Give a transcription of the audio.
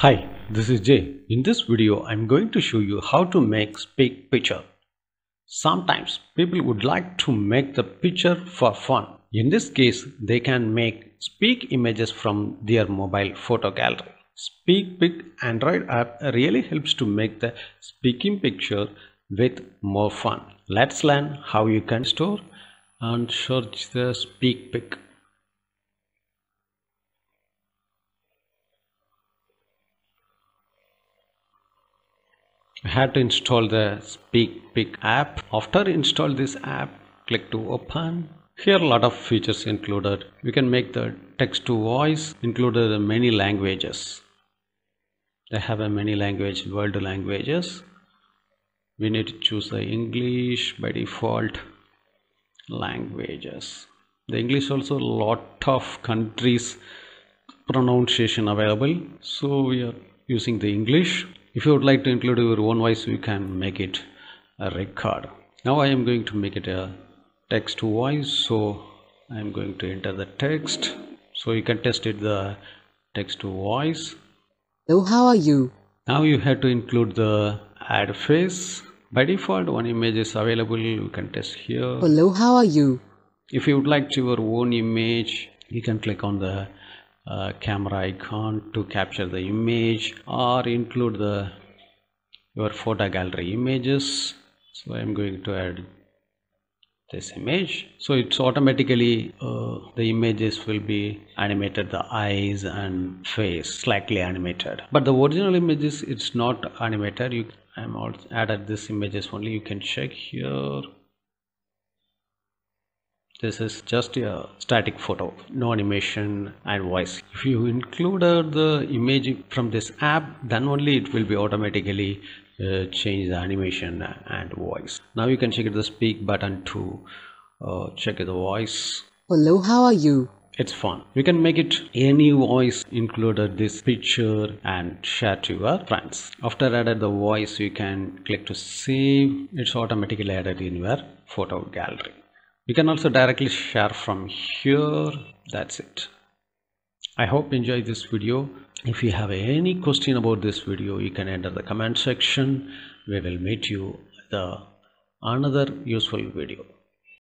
Hi, this is Jay. In this video, I'm going to show you how to make speak picture. Sometimes people would like to make the picture for fun. In this case, they can make speak images from their mobile photo gallery. SpeakPic Android app really helps to make the speaking picture with more fun. Let's learn how you can store and search the SpeakPic. You have to install the SpeakPic app. After install this app, click to open. Here a lot of features included. We can make the text to voice, included in many languages. They have a many language, world languages. We need to choose the English by default languages. The English also a lot of countries pronunciation available. So we are using the English. If you would like to include your own voice, you can make it a record. Now I am going to make it a text to voice. So I am going to enter the text. So you can test it the text to voice. Hello, how are you? Now you have to include the add face. By default, one image is available. You can test here. Hello, how are you? If you would like your own image, you can click on the camera icon to capture the image or include your photo gallery images. So I'm going to add this image. So it's automatically the images will be animated, the eyes and face slightly animated, but the original images it's not animated. I'm also added this images only. You can check here. This is just a static photo, no animation and voice. If you included the image from this app, then only it will be automatically change the animation and voice. Now you can check the speak button to check the voice. Hello, how are you? It's fun. You can make it any voice, included this picture and share to your friends. After added the voice, you can click to save. It's automatically added in your photo gallery. You can also directly share from here. That's it. I hope you enjoyed this video. If you have any question about this video, you can enter the comment section. We will meet you the another useful video.